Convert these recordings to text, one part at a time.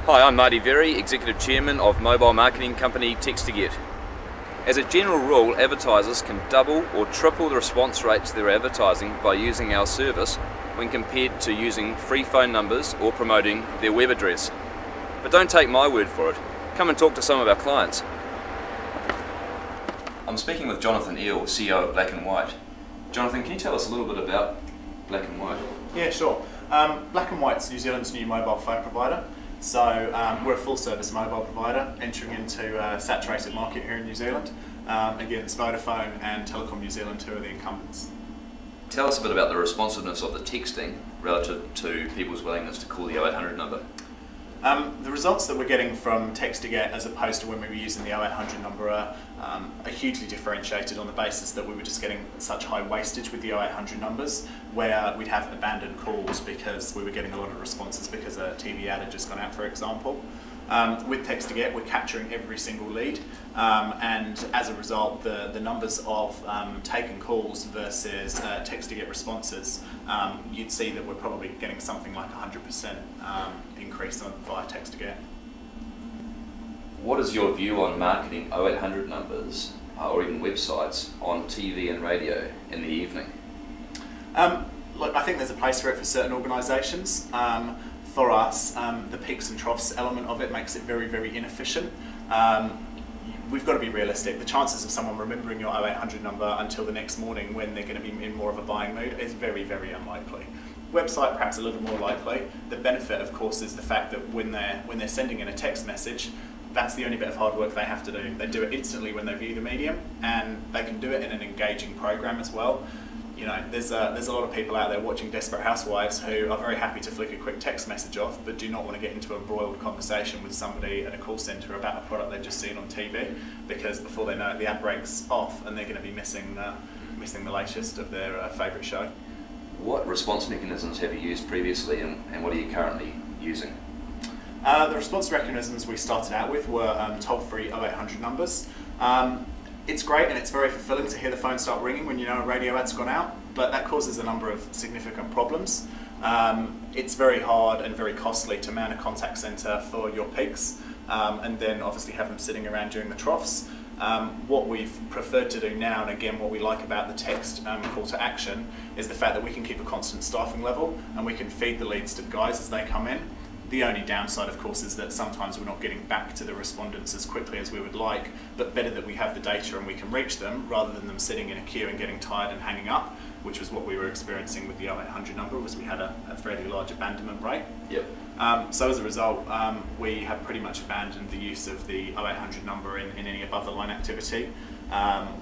Hi, I'm Marty Verry, Executive Chairman of mobile marketing company TXT2GET. As a general rule, advertisers can double or triple the response rate to their advertising by using our service when compared to using free phone numbers or promoting their web address. But don't take my word for it. Come and talk to some of our clients. I'm speaking with Johnathan, Eele, CEO of Black and White. Johnathan, can you tell us a little bit about Black and White? Yeah, sure. Black and White's New Zealand's new mobile phone provider. So we're a full-service mobile provider entering into a saturated market here in New Zealand against Vodafone and Telecom New Zealand, who are the incumbents. Tell us a bit about the responsiveness of the texting relative to people's willingness to call the 0800 number. The results that we're getting from TXT2GET as opposed to when we were using the 0800 number are hugely differentiated on the basis that we were just getting such high wastage with the 0800 numbers, where we'd have abandoned calls because we were getting a lot of responses because a TV ad had just gone out, for example. With TXT2GET, we're capturing every single lead, and as a result, the numbers of taken calls versus TXT2GET responses, you'd see that we're probably getting something like 100% increase via TXT2GET. What is your view on marketing 0800 numbers or even websites on TV and radio in the evening? Look, I think there's a place for it for certain organisations. For us, the peaks and troughs element of it makes it very, very inefficient. We've got to be realistic. The chances of someone remembering your 0800 number until the next morning when they're going to be in more of a buying mood is very, very unlikely. Website perhaps a little more likely. The benefit, of course, is the fact that when they're sending in a text message, that's the only bit of hard work they have to do. They do it instantly when they view the medium, and they can do it in an engaging program as well. You know, there's a lot of people out there watching Desperate Housewives who are very happy to flick a quick text message off, but do not want to get into a embroiled conversation with somebody at a call centre about a product they've just seen on TV, because before they know it, the ad breaks off and they're going to be missing the latest of their favourite show. What response mechanisms have you used previously, and what are you currently using? The response mechanisms we started out with were toll-free 0800 numbers. It's great and it's very fulfilling to hear the phone start ringing when you know a radio ad's gone out, but that causes a number of significant problems. It's very hard and very costly to man a contact centre for your peaks, and then obviously have them sitting around during the troughs. What we've preferred to do now, and again what we like about the text call to action, is the fact that we can keep a constant staffing level and we can feed the leads to guys as they come in. The only downside, of course, is that sometimes we're not getting back to the respondents as quickly as we would like, but better that we have the data and we can reach them rather than them sitting in a queue and getting tired and hanging up, which was what we were experiencing with the 0800 number, was we had a fairly large abandonment rate. Yep. So as a result, we have pretty much abandoned the use of the 0800 number in any above the line activity.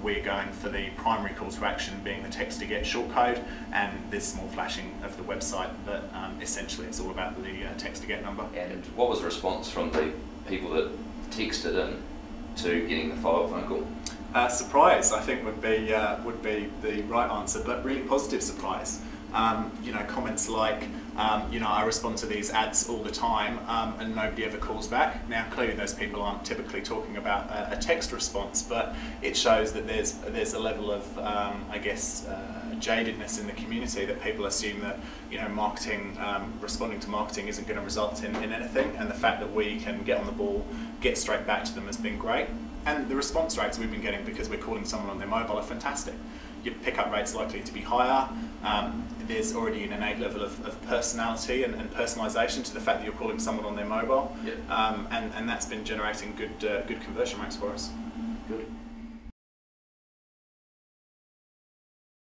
We're going for the primary call to action being the TXT2GET shortcode, and there's small flashing of the website, but essentially it's all about the TXT2GET number. And what was the response from the people that texted in to getting the follow-up phone call? Surprise, I think, would be the right answer, but really positive surprise. You know, comments like, you know, I respond to these ads all the time and nobody ever calls back. Now, clearly those people aren't typically talking about a text response, but it shows that there's a level of, I guess, jadedness in the community, that people assume that, you know, marketing, responding to marketing isn't going to result in anything, and the fact that we can get on the ball, get straight back to them has been great. And the response rates we've been getting because we're calling someone on their mobile are fantastic. Your pickup rate's likely to be higher. There's already an innate level of personality and personalisation to the fact that you're calling someone on their mobile. Yep. And that's been generating good conversion rates for us. Good.